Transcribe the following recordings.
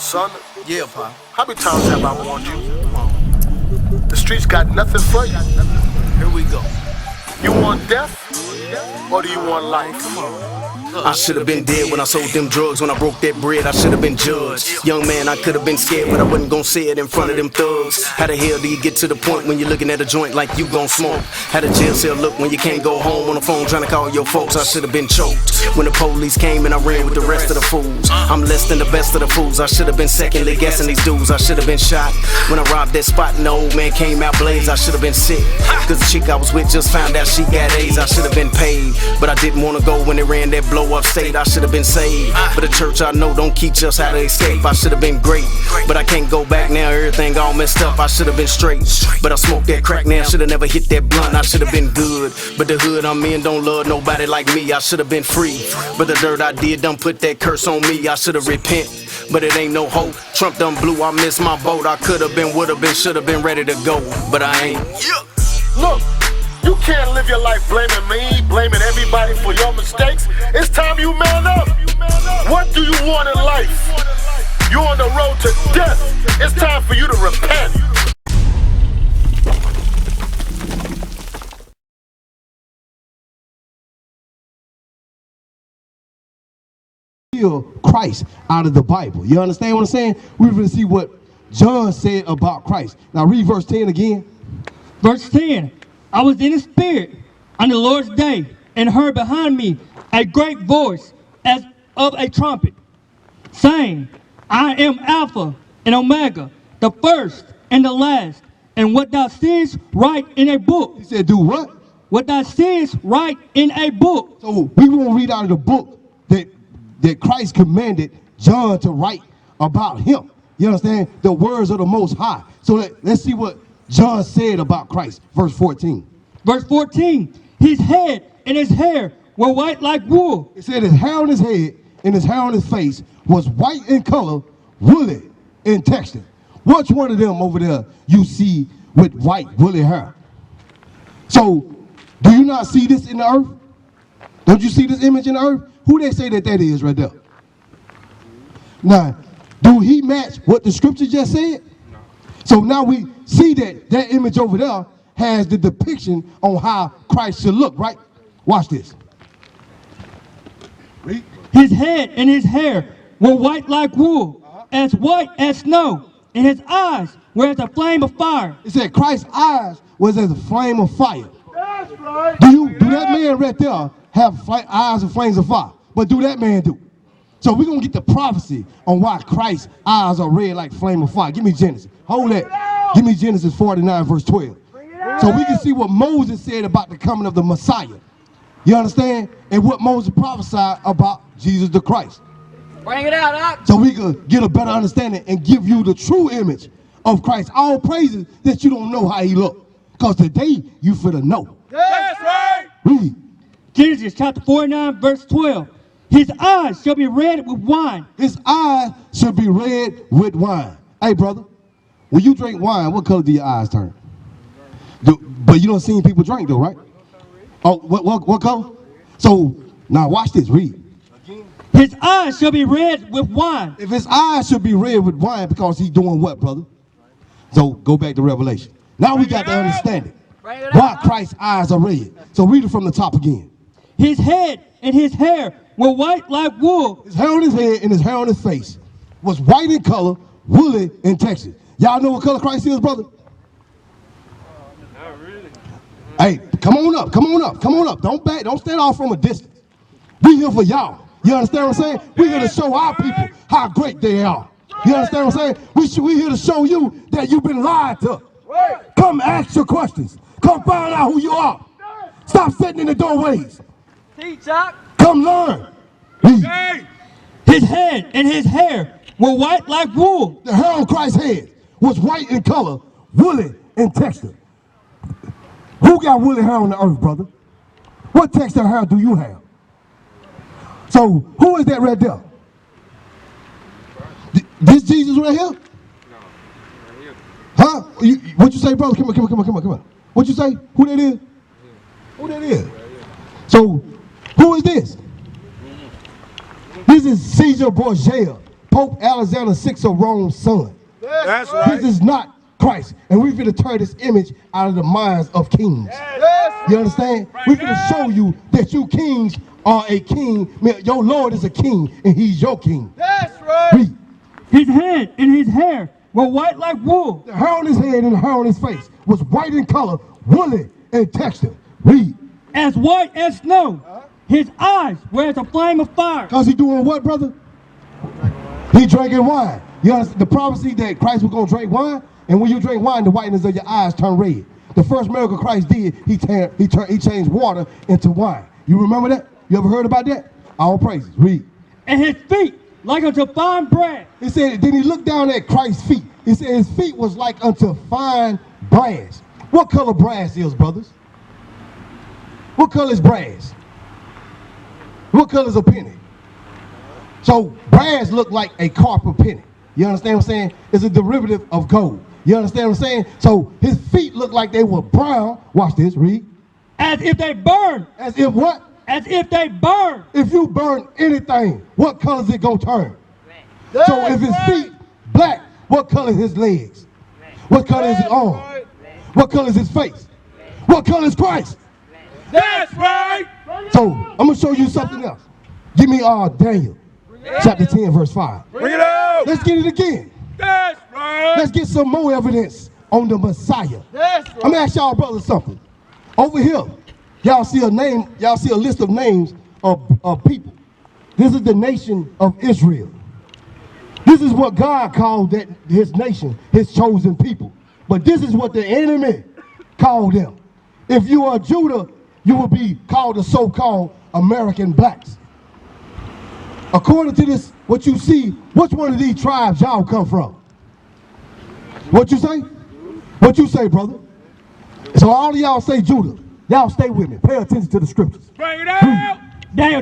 Son, Yeah, Pa. how many times have I warned you? The streets got nothing for you. Here we go. You want death, or do you want life? I should have been dead when I sold them drugs. When I broke that bread, I should have been judged. Young man, I could have been scared, but I wasn't gonna say it in front of them thugs. How the hell do you get to the point when you're looking at a joint like you gon' smoke? How the jail cell look when you can't go home on the phone trying to call your folks? I should have been choked when the police came and I ran with the rest of the fools. I'm less than the best of the fools. I should have been secondly guessing these dudes. I should have been shot when I robbed that spot and the old man came out blaze. I should have been sick, cause the chick I was with just found out she got AIDS. I should have been paid, but I didn't wanna go when they ran that blow up state. I should have been saved, but the church I know don't teach us how to escape. I should have been great, but I can't go back now, everything all messed up. I should have been straight, but I smoked that crack now, should have never hit that blunt. I should have been good, but the hood I'm in don't love nobody like me. I should have been free, but the dirt I did done put that curse on me. I should have repent, but it ain't no hope. Trump done blew, I missed my boat. I could have been, would have been, should have been ready to go, but I ain't. Look, you can't live your life blaming me, blaming everybody for your mistakes. It's time you man up. What do you want in life? You're on the road to death. It's time for you to repent. Christ out of the Bible. You understand what I'm saying? We're going to see what John said about Christ. Now read verse 10 again. Verse 10, I was in the spirit on the Lord's day and heard behind me a great voice as of a trumpet, saying, I am Alpha and Omega, the first and the last. And what thou seest, write in a book. He said, do what? What thou seest, write in a book. So we won't read out of the book that Christ commanded John to write about him. You understand? The words of the Most High. So let's see what John said about Christ. Verse 14. Verse 14, his head and his hair were white like wool. It said his hair on his head and his hair on his face was white in color, woolly in texture. Which one of them over there you see with white woolly hair? So, do you not see this in the earth? Don't you see this image in the earth? Who they say that is right there? Now, do he match what the scripture just said? No. So now we see that image over there has the depiction on how Christ should look, right? Watch this. Read. His head and his hair were white like wool, as white as snow, and his eyes were as a flame of fire. It said Christ's eyes was as a flame of fire. That's right. Do that man right there have eyes of flames of fire? But do that man do? So we're going to get the prophecy on why Christ's eyes are red like flame of fire. Give me Genesis. Hold that. Give me Genesis 49 verse 12. So we can see what Moses said about the coming of the Messiah. You understand? And what Moses prophesied about Jesus the Christ. Bring it out, Doc. So we could get a better understanding and give you the true image of Christ. All praises that you don't know how he looked. Because today you finna know. That's right. Read. Genesis chapter 49 verse 12. His eyes shall be red with wine. His eyes should be red with wine. Hey, brother, when you drink wine, what color do your eyes turn? But you don't see people drink though, right? Oh, what color? So, now watch this, read. His eyes shall be red with wine. If his eyes should be red with wine, because he's doing what, brother? So, go back to Revelation. Now we got to understand it. Why Christ's eyes are red. So, read it from the top again. His head and his hair were white like wool. His hair on his head and his hair on his face was white in color, woolly in texture. Y'all know what color Christ is, brother? Not really. Hey, come on up, come on up, come on up. Don't stand off from a distance. We here for y'all. You understand what I'm saying? We're here to show our people how great they are. You understand what I'm saying? We here to show you that you've been lied to. Come ask your questions. Come find out who you are. Stop sitting in the doorways. Teach, Doc. Come learn. His head and his hair were white like wool. The hair on Christ's head was white in color, woolly in texture. Who got woolly hair on the earth, brother? What texture hair do you have? So, who is that right there? This Jesus right here? No, right here. Huh? What you say, brother? Come on. What you say? Who that is? Who that is? So, who is this? This is Caesar Borgia, Pope Alexander VI of Rome's son. That's right. This is not Christ. And we're going to turn this image out of the minds of kings. You understand? We're going to show you that you kings are a king. Your Lord is a king, and he's your king. That's right. Read. His head and his hair were white like wool. The hair on his head and the hair on his face was white in color, woolly in texture. Read. As white as snow. His eyes were as a flame of fire. Because he doing what, brother? He drinking wine. You understand the prophecy that Christ was going to drink wine? And when you drink wine, the whiteness of your eyes turn red. The first miracle Christ did, he changed water into wine. You remember that? You ever heard about that? All praises. Read. And his feet like unto fine brass. It said, then he looked down at Christ's feet. He said his feet was like unto fine brass. What color brass is, brothers? What color is brass? What color is a penny? So brass look like a copper penny. You understand what I'm saying? It's a derivative of gold. You understand what I'm saying? So his feet look like they were brown. Watch this, read. As if they burn. As if what? As if they burn. If you burn anything, what color is it gonna turn? So if his feet black, what color is his legs? What color is his arm? What color is his face? What color is Christ? That's right. So I'm gonna show you something else. Give me Daniel chapter 10 verse 5. Bring it out. Let's get it again. That's right. Let's get some more evidence on the Messiah. That's right. I'm gonna ask y'all brothers something. Over here, y'all see a name, y'all see a list of names of people. This is the nation of Israel. This is what God called his nation, his chosen people. But this is what the enemy called them. If you are Judah, you will be called the so-called American blacks. According to this, what you see, which one of these tribes y'all come from? What you say? What you say, brother? So all of y'all say Judah. Y'all stay with me. Pay attention to the scriptures. Bring it out. Daniel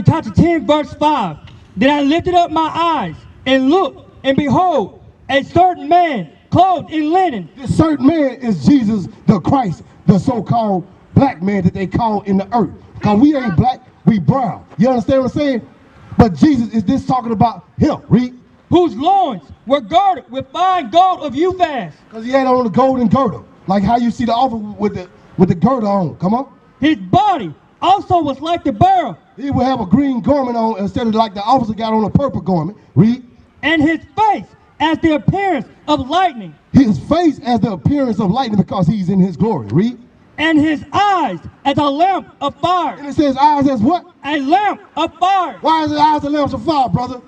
chapter 10 verse 5. Then I lifted up my eyes and looked, and behold, a certain man clothed in linen. This certain man is Jesus the Christ, the so-called black man that they call in the earth. Because we ain't black, we brown. You understand what I'm saying? But Jesus, is this talking about him? Read. Whose loins were girded with fine gold of Uphaz. Because he had on the golden girdle. Like how you see the offer with the girdle on. Come on. His body also was like the beryl. He would have a green garment on instead of like the officer got on a purple garment. Read. And his face as the appearance of lightning. His face as the appearance of lightning because he's in his glory. Read. And his eyes as a lamp of fire. And it says eyes as what? A lamp of fire. Why is it eyes and lamps of fire, brother?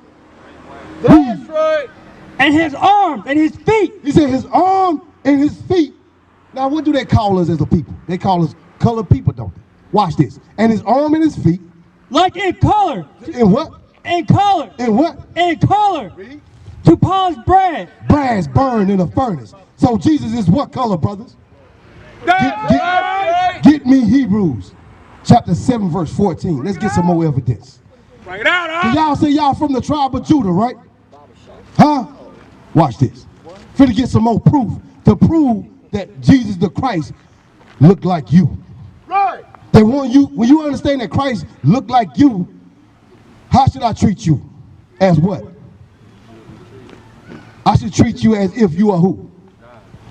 That's right. And his arms and his feet. He said his arm and his feet. Now, what do they call us as a people? They call us colored people, don't they? Watch this. And his arm and his feet. Like in color. In what? In color. In what? In color. To polish brass. Brass burned in a furnace. So Jesus is what color, brothers? Get me Hebrews chapter 7 verse 14. Let's get some more evidence. Bring it out, huh? Y'all say y'all from the tribe of Judah, right? Huh? Watch this. Finna get some more proof to prove that Jesus the Christ looked like you. Right. They want you, when you understand that Christ looked like you, how should I treat you? As what? I should treat you as if you are who?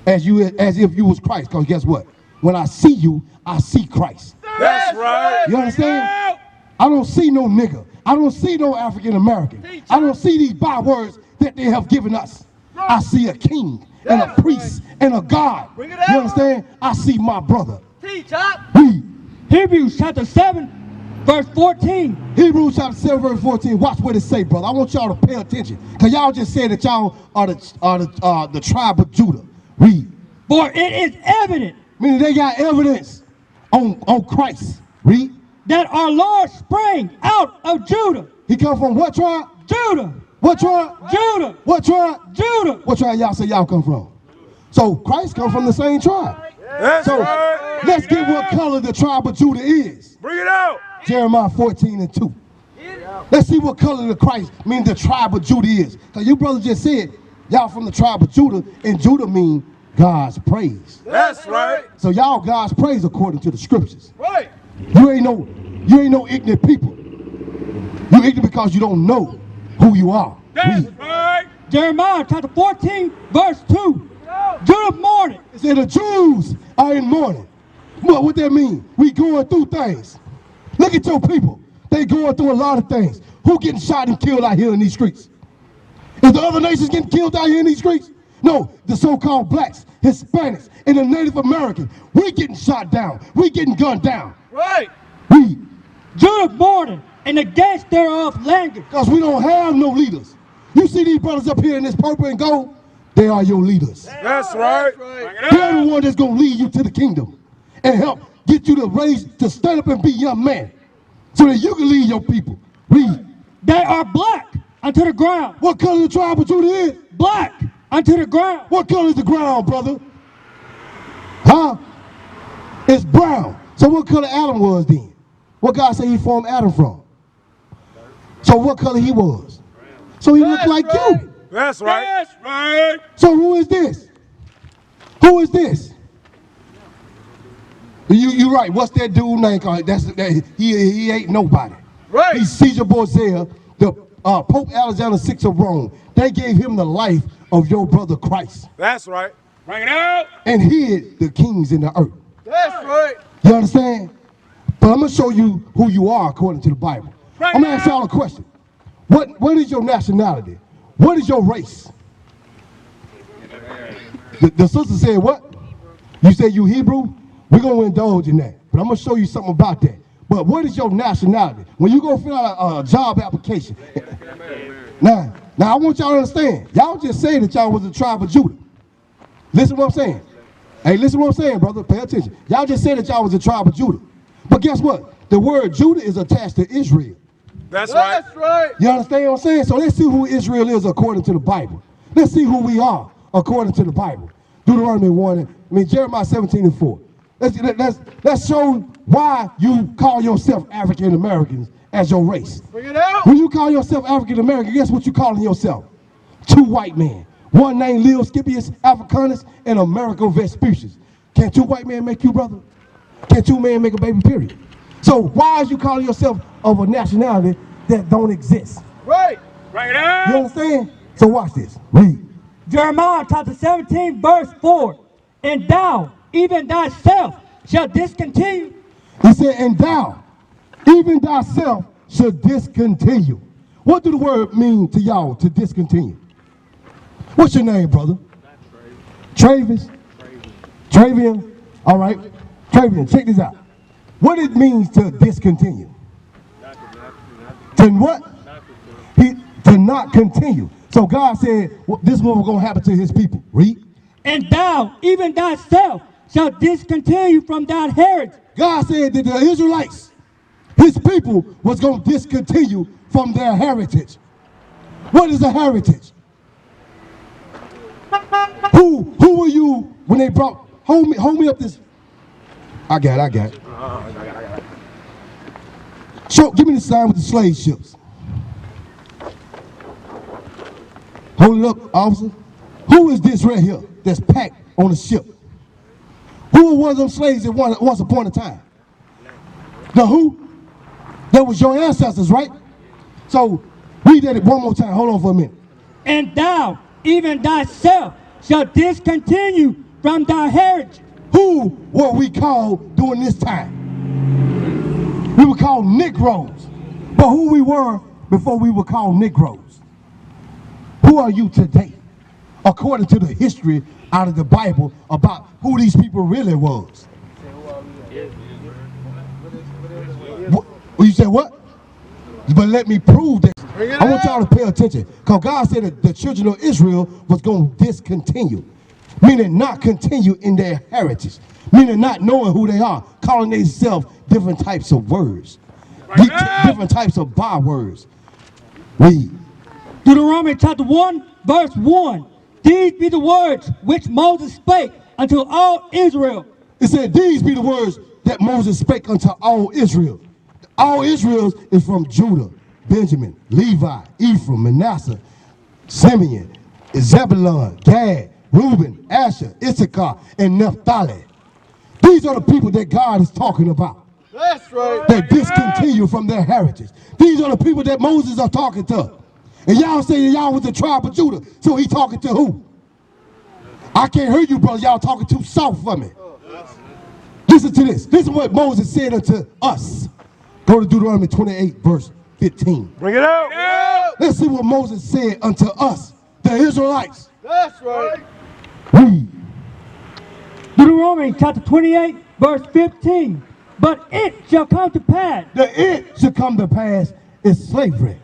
As if you was Christ, because guess what? When I see you, I see Christ. That's right. You understand? I don't see no nigga. I don't see no African American. I don't see these bywords that they have given us. I see a king and a priest and a God. You understand? I see my brother. Teach up. Read. Hebrews chapter 7 verse 14. Hebrews chapter 7 verse 14. Watch what it say, brother. I want y'all to pay attention. Because y'all just said that y'all are the tribe of Judah. Read. For it is evident. Meaning they got evidence on Christ. Read. That our Lord sprang out of Judah. He come from what tribe? Judah. What tribe? Judah. What tribe? Judah. What tribe y'all say y'all come from? So Christ come from the same tribe. That's So right. let's get what color the tribe of Judah is. Bring it out. Jeremiah 14 and 2. Let's see what color the Christ means the tribe of Judah is. Because you brothers just said y'all from the tribe of Judah, and Judah mean God's praise. That's right. So y'all God's praise according to the scriptures. Right. You ain't no ignorant people. You ignorant because you don't know who you are. Read. Right. Jeremiah chapter 14, verse 2. Good morning. It said the Jews are in mourning. What that mean? We going through things. Look at your people. They going through a lot of things. Who getting shot and killed out here in these streets? Is the other nations getting killed out here in these streets? No, the so-called blacks, Hispanics, and the Native Americans. We getting shot down. We getting gunned down. Right. We, Good morning, and the gates thereof language. because we don't have no leaders. You see these brothers up here in this purple and gold? They are your leaders. That's right. Bring it They're out. the one that's going to lead you to the kingdom and help get you to stand up and be a young man so that you can lead your people. Read. They are black unto the ground. What color the tribe of Judah is? Black unto the ground. What color is the ground, brother? Huh? It's brown. So what color Adam was then? What God said he formed Adam from? So what color he was? So he looked like you. That's right. That's right. So who is this? Who is this? You right. What's that dude name called? He ain't nobody. Right. He's Caesar Borgia, the Pope Alexander VI of Rome. They gave him the life of your brother Christ That's right. Bring it out. and hid the kings in the earth. That's right. You understand? But I'm gonna show you who you are according to the Bible. I'm gonna ask y'all a question. What is your nationality? What is your race? The sister said what? You said you Hebrew? We're gonna indulge in that. But I'm gonna show you something about that. But what is your nationality? When you go fill out a job application. Now I want y'all to understand. Y'all just say that y'all was the tribe of Judah. Listen to what I'm saying. Hey, listen to what I'm saying, brother. Pay attention. Y'all just said that y'all was the tribe of Judah. But guess what? The word Judah is attached to Israel. That's right. That's right. You understand what I'm saying? So let's see who Israel is according to the Bible. Let's see who we are according to the Bible. Deuteronomy 1, Jeremiah 17:4. Let's show why you call yourself African Americans as your race. Bring it out. When you call yourself African American, guess what you calling yourself? Two white men. One named Leo Scipius Africanus and Americo Vespucius. Can two white men make you, brother? Can two men make a baby, period? So why is you calling yourself of a nationality that don't exist? Right. Bring it out. You understand? So watch this. Read. Jeremiah chapter 17, verse 4. And thou, even thyself, shall discontinue. He said, and thou, even thyself, should discontinue. What do the word mean to y'all, to discontinue? What's your name, brother? Travis? Travian? All right. Travian, check this out. What it means to discontinue? To what? To not continue. So God said, well, this is what was going to happen to his people. Read. And thou, even thyself, shall discontinue from thy heritage. God said that the Israelites, his people, was going to discontinue from their heritage. What is a heritage? Who were you when they brought, hold me up this. I got it. Show, give me the sign with the slave ships. Hold it up, officer. Who is this right here that's packed on the ship? Who were one of them slaves that once upon a time? Now who? That was your ancestors, right? So read that one more time. Hold on for a minute. And thou, even thyself, shall discontinue from thy heritage. Who were we called during this time? We were called Negroes. But who we were before we were called Negroes? Who are you today? According to the history out of the Bible about who these people really was. You said what? But let me prove this. I want y'all to pay attention. Because God said that the children of Israel was going to discontinue. Meaning not continue in their heritage. Meaning not knowing who they are. Calling themselves different types of words. Different types of bywords. Read. Deuteronomy chapter 1, verse 1. These be the words which Moses spake unto all Israel. It said, these be the words that Moses spake unto all Israel. All Israel is from Judah, Benjamin, Levi, Ephraim, Manasseh, Simeon, Zebulun, Gad, Reuben, Asher, Issachar, and Naphtali. These are the people that God is talking about. That's right. That discontinue from their heritage. These are the people that Moses are talking to. And y'all say y'all was the tribe of Judah. So he talking to who? I can't hear you, brother. Y'all talking too soft for me. Listen to this. This is what Moses said unto us. Go to Deuteronomy 28, verse 15. Bring it out. Let's see what Moses said unto us, the Israelites. That's right. Read. Deuteronomy chapter 28, verse 15. But it shall come to pass. The it shall come to pass is slavery.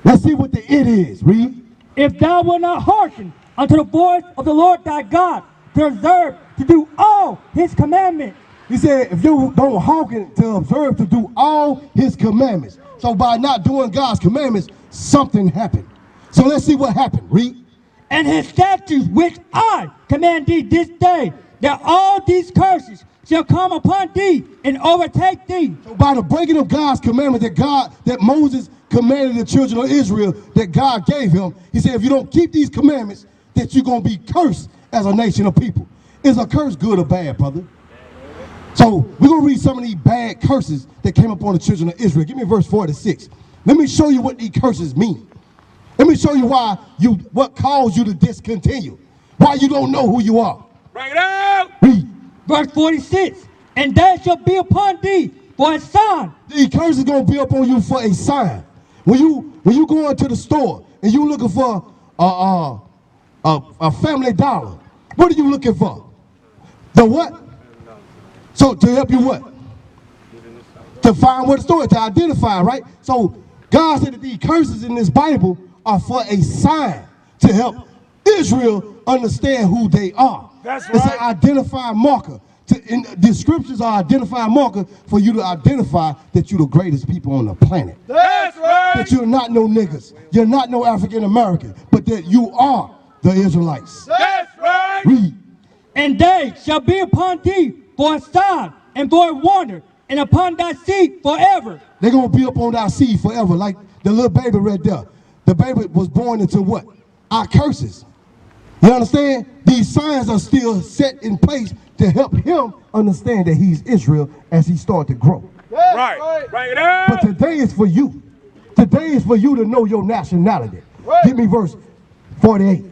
Let's see what the it is. Read. If thou wilt not hearken unto the voice of the Lord thy God, to observe to do all his commandments. He said, if you don't hearken to observe to do all his commandments. So by not doing God's commandments, something happened. So let's see what happened. Read. And his statutes which I command thee this day, that all these curses shall come upon thee and overtake thee. So by the breaking of God's commandment that Moses commanded the children of Israel, that God gave him, he said, if you don't keep these commandments, that you're going to be cursed as a nation of people. Is a curse good or bad, brother? So we're going to read some of these bad curses that came upon the children of Israel. Give me verse 46. Let me show you what these curses mean. Let me show you what caused you to discontinue. Why you don't know who you are. Bring it out. Read. Verse 46. And they shall be upon thee for a sign. These curses going to be upon you for a sign. When you go into the store and you looking for a Family Dollar, what are you looking for? The what? So to help you what? To find what the store is, to identify, right? So God said that these curses in this Bible are for a sign to help Israel understand who they are. That's It's right. an identifying marker. The scriptures are identifying marker for you to identify that you're the greatest people on the planet. That's right. That you're not no niggas. You're not no African American, but that you are the Israelites. That's right. Read. And they shall be upon thee for a sign and for a wonder, and upon thy seed forever. They're going to be up on our seed forever, like the little baby right there. The baby was born into what? Our curses. You understand? These signs are still set in place to help him understand that he's Israel as he starts to grow. Right. Bring it out. But today is for you. Today is for you to know your nationality. Right. Give me verse 48.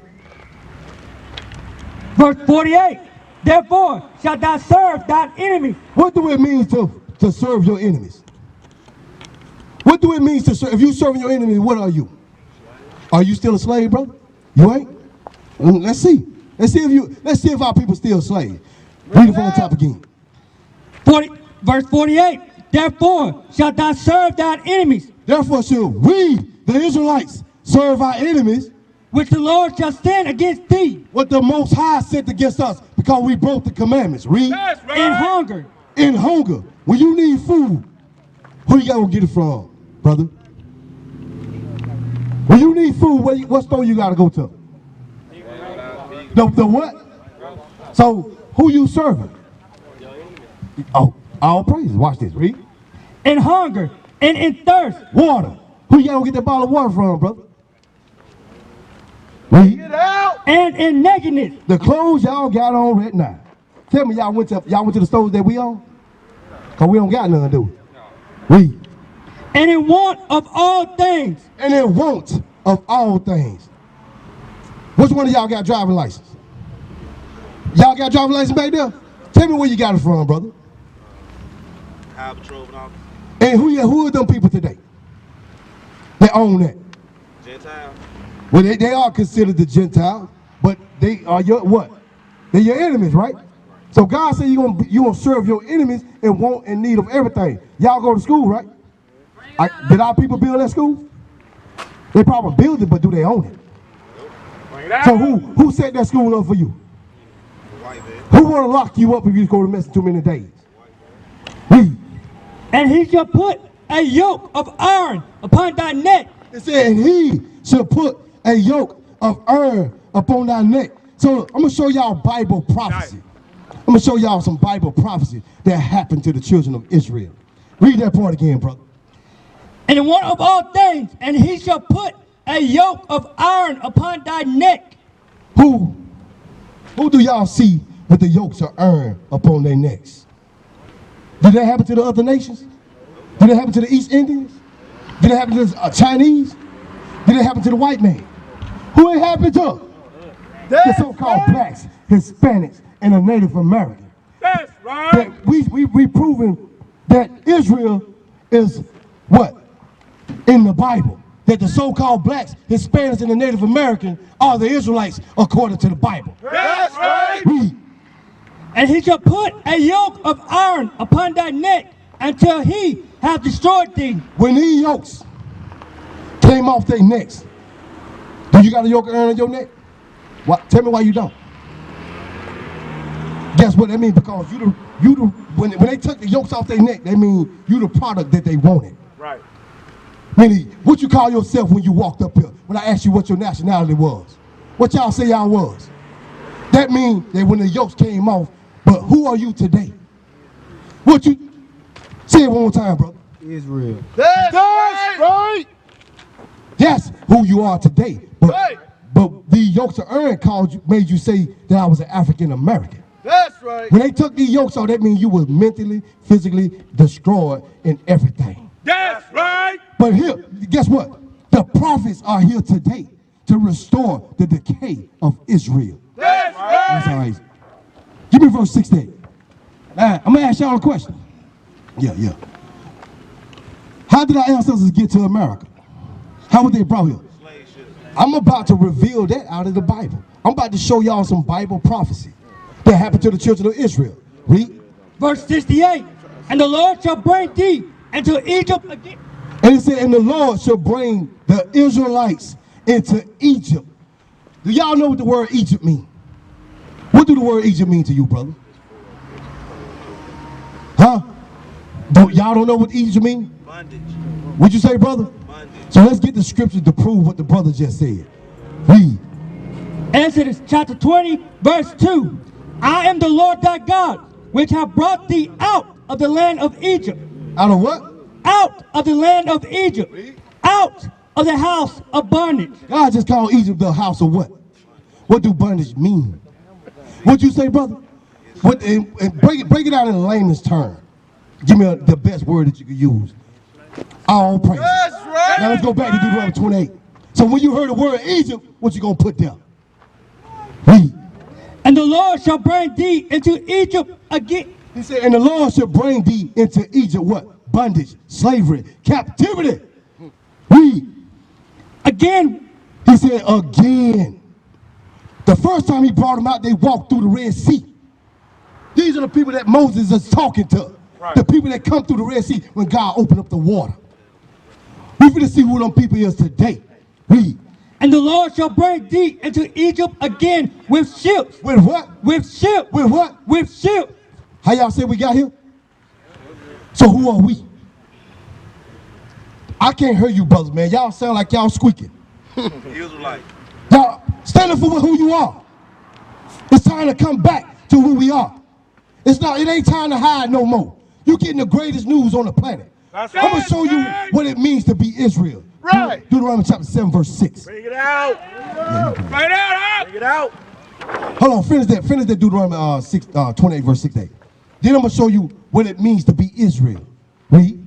Verse 48. Therefore shalt thou serve thine enemy. What do it mean to serve your enemies? What do it mean to serve? If you serving your enemy, what are you? Are you still a slave, brother? You ain't? Let's see. Let's see if our people still slaves. Read it from the top again. Verse 48. Therefore shalt thou serve thine enemies, Therefore shall we, the Israelites, serve our enemies, which the Lord shall send against thee what the Most High sent against us because we broke the commandments. Read. That's right. in hunger. In hunger. When you need food, who you got to get it from, brother? When you need food, what store you got to go to? The what? So who you serving? Oh, all praises. Watch this. Read. In hunger and in thirst. Water. Who you got to get that bottle of water from, brother? Read. Get out. And in nakedness. The clothes y'all got on right now. Tell me y'all went to the stores that we on? Cause we don't got none, do we? Read. And in want of all things. And in want of all things. Which one of y'all got driving license? Y'all got driving license back there? Tell me where you got it from, brother. Highway patrol and all. And who are them people today that own that? Gentile. Well, they are considered the Gentiles, but they are your what? They're your enemies, right? So God said you're gonna serve your enemies and want in need of everything. Y'all go to school, right? Did our people build that school? They probably built it, but do they own it? Bring it out. So who set that school up for you? Who want to lock you up if you go to mess too many days? Read. And he shall put a yoke of iron upon thy neck. It said, and he shall put a yoke of iron upon thy neck. So I'm going to show y'all Bible prophecy. I'm going to show y'all some Bible prophecy that happened to the children of Israel. Read that part again, brother. And in one of all things, and he shall put a yoke of iron upon thy neck. Who do y'all see with the yokes of iron upon their necks? Did that happen to the other nations? Did it happen to the East Indians? Did it happen to the Chinese? Did it happen to the white man? Who it happened to? The so-called blacks, Hispanics, and the Native American. That's right. That we proving that Israel is what? In the Bible. That the so-called blacks, Hispanics, and the Native American are the Israelites according to the Bible. That's right. Read. And he shall put a yoke of iron upon thy neck until he have destroyed thee. When these yokes came off their necks, do you got a yoke of iron on your neck? What? Tell me why you don't. Guess what that means? Because when they took the yokes off their neck, that means you the product that they wanted. Right. Meaning, what you call yourself when you walked up here? When I asked you what your nationality was, what y'all say y'all was? That means that when the yokes came off, but who are you today? What you say it one more time, brother? Israel. That's right. That's who you are today. Right. But the yokes of iron made you say that I was an African American. That's right. When they took these yokes off, that means you was mentally, physically destroyed in everything. That's right. But here, guess what? The prophets are here today to restore the decay of Israel. That's That's all right. right. Give me verse 16. Now, I'm gonna ask y'all a question. Yeah. How did our ancestors get to America? How were they brought here? I'm about to reveal that out of the Bible. I'm about to show y'all some Bible prophecy that happened to the children of Israel. Read. Verse 68. And the Lord shall bring thee into Egypt again. And it said, and the Lord shall bring the Israelites into Egypt. Do y'all know what the word Egypt mean? What do the word Egypt mean to you, brother? Huh? Y'all don't know what Egypt mean? Bondage. What'd you say, brother? Bondage. So let's get the scriptures to prove what the brother just said. Read. Exodus chapter 20, verse 2. I am the Lord thy God, which have brought thee out of the land of Egypt. Out of what? Out of the land of Egypt. Out of the house of bondage. God just called Egypt the house of what? What do bondage mean? What'd you say, brother? What, and break it out in a layman's term. Give me the best word that you could use. All praise. That's right. Now let's go back to Deuteronomy 28. So when you heard the word Egypt, what you gonna put there? Read. And the Lord shall bring thee into Egypt again. He said, and the Lord shall bring thee into Egypt what? Bondage, slavery, captivity. Read. Again. He said, again. The first time he brought them out, they walked through the Red Sea. These are the people that Moses is talking to. Right. The people that come through the Red Sea when God opened up the water. We're going to see who them people is today. Read. And the Lord shall bring thee into Egypt again with ships. With what? With ships. With what? With ships. How y'all say we got here? So who are we? I can't hear you, brothers, man. Y'all sound like y'all squeaking. Israelites. Y'all stand up for who you are. It's time to come back to who we are. It ain't time to hide no more. You getting the greatest news on the planet. That's I'm gonna right. show you what it means to be Israel. Right. Deuteronomy chapter 7, verse 6. Bring it out. Bring it out. Bring it out. Hold on, finish that Deuteronomy 28, verse 6 8. Then I'm gonna show you what it means to be Israel. Read.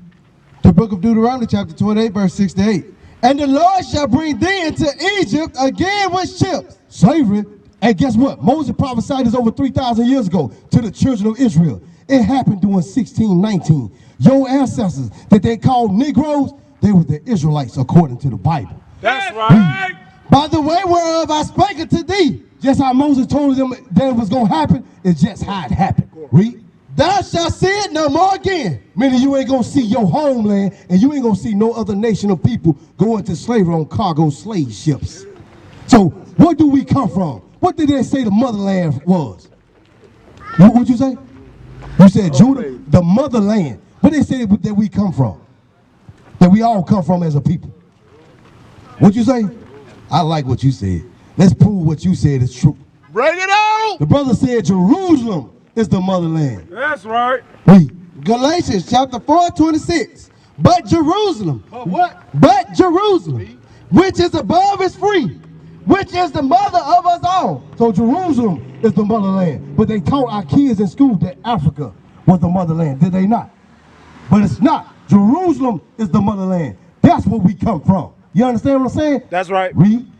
The book of Deuteronomy, chapter 28, verse 6 to 8. And the Lord shall bring thee into Egypt again with ships. Slavery. And guess what? Moses prophesied this over 3,000 years ago to the children of Israel. It happened during 1619. Your ancestors that they called Negroes, they were the Israelites according to the Bible. That's right. By the way whereof I spake unto thee. Just how Moses told them that it was going to happen, it's just how it happened. Read. Thou shalt see it no more again. Meaning you ain't going to see your homeland and you ain't going to see no other nation of people go into slavery on cargo slave ships. So where do we come from? What did they say the motherland was? What'd you say? You said Judah, the motherland. What they say that we come from? That we all come from as a people. What'd you say? I like what you said. Let's prove what you said is true. Bring it out. The brother said Jerusalem is the motherland. That's right. Read. Galatians chapter 4, 26. But Jerusalem. What? But Jerusalem, which is above is free, which is the mother of us all. So Jerusalem is the motherland. But they taught our kids in school that Africa was the motherland. Did they not? But it's not. Jerusalem is the motherland. That's where we come from. You understand what I'm saying? That's right. Read.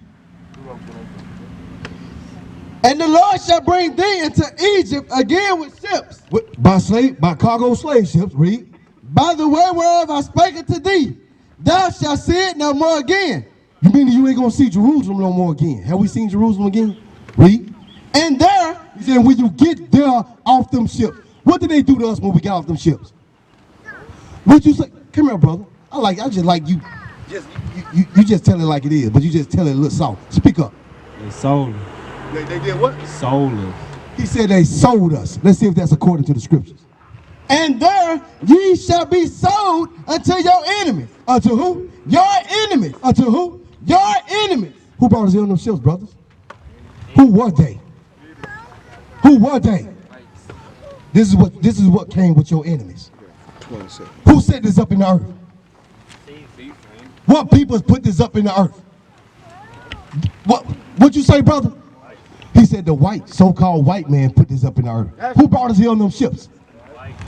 And the Lord shall bring thee into Egypt again with ships, By cargo slave ships. Read. by the way whereof I spake unto thee. Thou shalt see it no more again. You mean you ain't gonna see Jerusalem no more again? Have we seen Jerusalem again? Read. And there, He said, when you get there off them ships, what did they do to us when we got off them ships? What you say? Come here, brother. I just like you. You just tell it like it is, but you just tell it a little soft. Speak up. They sold us. They did what? Sold us. He said they sold us. Let's see if that's according to the scriptures. and there ye shall be sold unto your enemies. Unto who? Your enemies. Unto who? Your enemies. Who brought us in on them ships, brothers? Who were they? Who were they? This is what came with your enemies. Who set this up in the earth? What people put this up in the earth? What'd you say, brother? He said the white, so-called white man put this up in the earth. Who brought us here on them ships?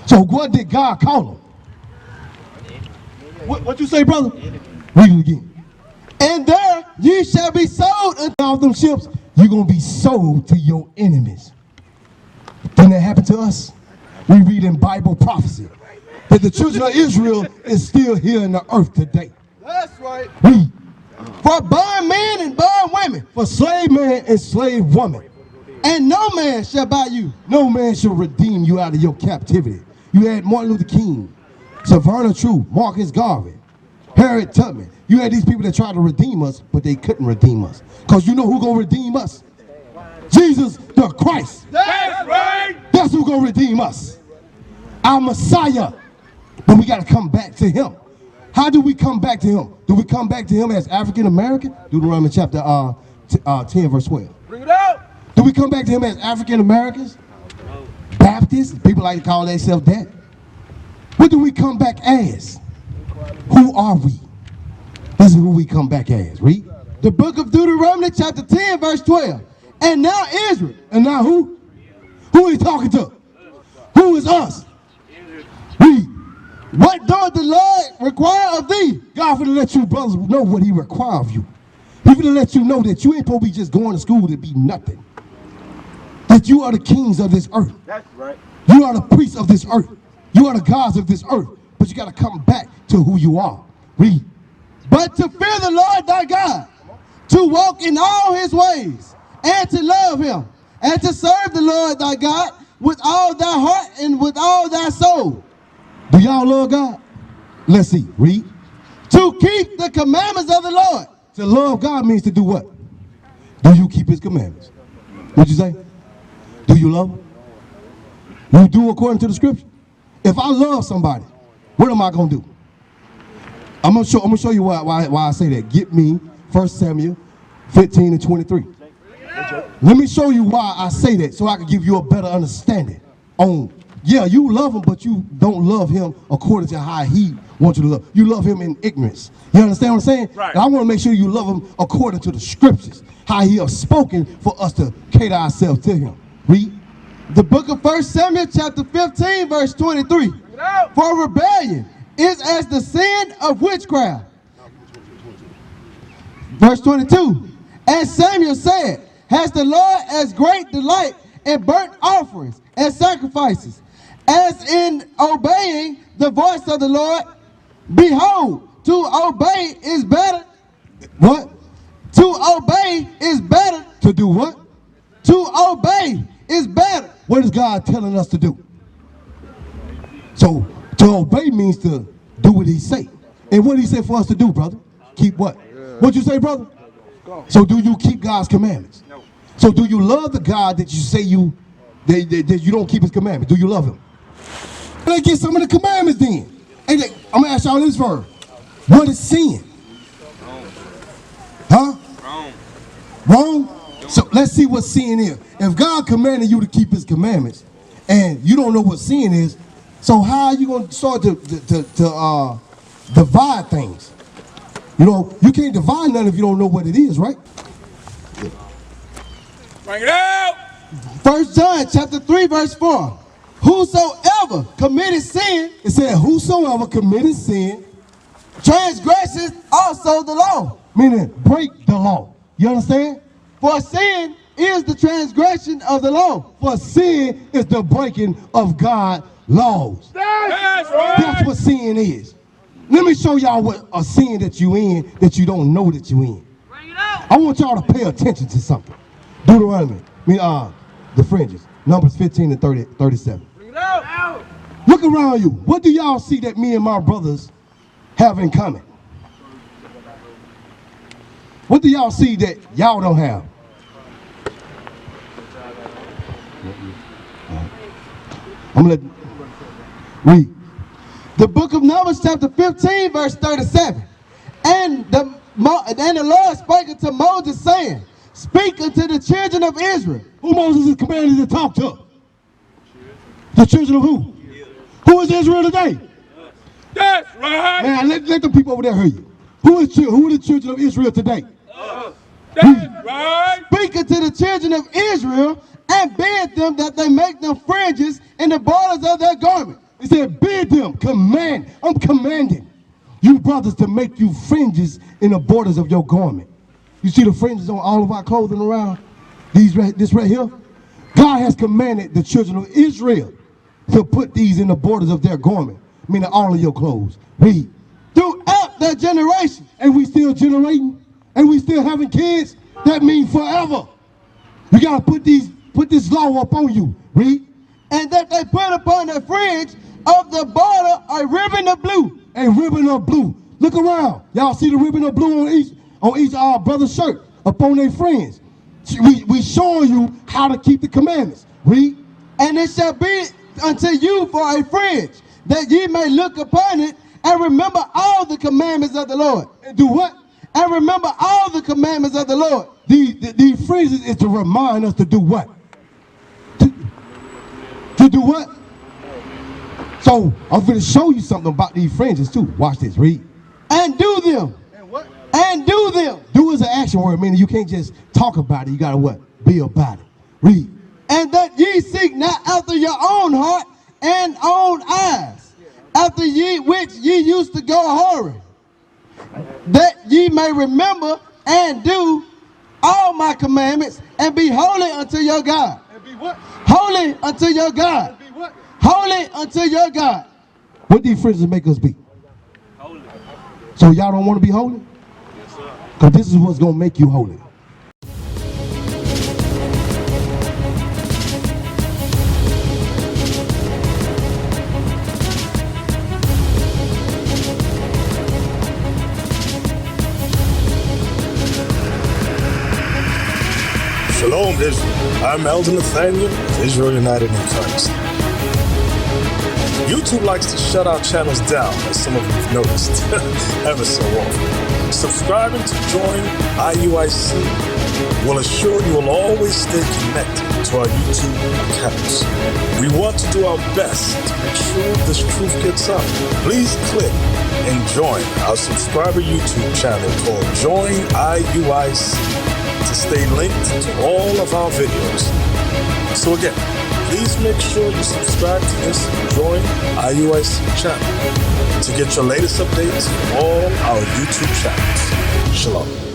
So what did God call them? What you say, brother? Read it again. And there ye shall be sold unto Off them ships, you're going to be sold to your enemies. Didn't that happen to us? We read in Bible prophecy that the children of Israel is still here in the earth today. That's right. Read. For bond men and bond women, For slave man and slave woman, and no man shall buy you. no man shall redeem you out of your captivity. You had Martin Luther King, Savannah True, Marcus Garvey, Harriet Tubman. You had these people that tried to redeem us, but they couldn't redeem us. Because you know who gonna redeem us? Jesus the Christ. That's right. That's who gonna redeem us. Our Messiah. But we gotta come back to him. How do we come back to him? Do we come back to him as African American? Deuteronomy chapter 10 verse 12. Bring it out. Do we come back to him as African Americans? Baptists? People like to call themselves that. What do we come back as? Who are we? This is who we come back as. Read. The book of Deuteronomy chapter 10 verse 12. And now Israel. And now who? Who are he talking to? Who is us? Read. What doth the Lord require of thee? God finna let you brothers know what he require of you. He finna let you know that you ain't supposed to be just going to school to be nothing. That you are the kings of this earth. That's right. You are the priests of this earth. You are the gods of this earth. But you got to come back to who you are. Read. But to fear the Lord thy God, to walk in all his ways, and to love him, and to serve the Lord thy God with all thy heart and with all thy soul. Do y'all love God? Let's see. Read. To keep the commandments of the Lord. To love God means to do what? Do you keep his commandments? What'd you say? Do you love him? You do according to the scripture? If I love somebody, what am I going to do? I'm gonna show you why I say that. Get me 1 Samuel 15 and 23. Let me show you why I say that so I can give you a better understanding on, yeah, you love him, but you don't love him according to how he wants you to love. You love him in ignorance. You understand what I'm saying? Right. And I want to make sure you love him according to the scriptures, how he has spoken for us to cater ourselves to him. Read. The book of 1 Samuel chapter 15 verse 23. For rebellion is as the sin of witchcraft. Verse 22. And Samuel said, has the Lord as great delight in burnt offerings and sacrifices, as in obeying the voice of the Lord? Behold, to obey is better. What? To obey is better. To do what? To obey is better. What is God telling us to do? So to obey means to do what he say. And what he said for us to do, brother? Keep what? What'd you say, brother? So do you keep God's commandments? No. So do you love the God that you say that you don't keep his commandments? Do you love him? Let's get some of the commandments then. Hey, I'm gonna ask y'all this verse. What is sin? Huh? Wrong? So let's see what sin is. If God commanded you to keep his commandments and you don't know what sin is, so how are you going to start to divide things? You know, you can't divide nothing if you don't know what it is, right? Bring it out. 1 John chapter 3 verse 4. Whosoever committed sin, It said, whosoever committed sin transgresses also the law. Meaning break the law. You understand? For sin is the transgression of the law. For sin is the breaking of God's laws. That's right. That's what sin is. Let me show y'all what a sin that you in that you don't know that you in. I want y'all to pay attention to something. Deuteronomy, the fringes, Numbers 15 and 37. Look around you. What do y'all see that me and my brothers have in common? What do y'all see that y'all don't have? I'm gonna read. The book of Numbers chapter 15 verse 37. And the Lord spake unto Moses, saying, speak unto the children of Israel. Who Moses is commanded to talk to? The children of who? Who is Israel today? That's right. Man, let the people over there hear you. Who are the children of Israel today? That's right. Speak unto the children of Israel and bid them that they make them fringes in the borders of their garment. He said, bid them, command. I'm commanding you brothers to make you fringes in the borders of your garment. You see the fringes on all of our clothing around? This right here? God has commanded the children of Israel to put these in the borders of their garment, meaning all of your clothes. Read. Throughout their generation. And we still generating, and we still having kids. That means forever. You gotta put this law up on you. Read. And that they put upon the fringe of the border a ribbon of blue. A ribbon of blue. Look around. Y'all see the ribbon of blue on each of our brother's shirt upon their friends. We showing you how to keep the commandments. Read. And it shall be unto you for a fringe, that ye may look upon it and remember all the commandments of the Lord. And do what? And remember all the commandments of the Lord. These phrases is to remind us to do what? To do what? So I'm going to show you something about these fringes too. Watch this. Read. And do them. And what? And do them. Do is an action word, meaning you can't just talk about it. You got to what? Be about it. Read. And that ye seek not after your own heart and own eyes, after which ye used to go whoring, that ye may remember and do all my commandments and be holy unto your God. And be what? Holy unto your God. And be what? Holy unto your God. What these fringes make us be? Holy. So y'all don't want to be holy? Yes, sir. Because this is what's going to make you holy. Shalom, Israel. I'm Elder Nathaniel of Israel United in Christ. YouTube likes to shut our channels down, as some of you have noticed, ever so often. Subscribing to join IUIC will assure you will always stay connected to our YouTube accounts. We want to do our best to make sure this truth gets out. Please click and join our subscriber YouTube channel called Join IUIC to stay linked to all of our videos. So again, please make sure you subscribe to this Join IUIC channel to get your latest updates from all our YouTube channels. Shalom.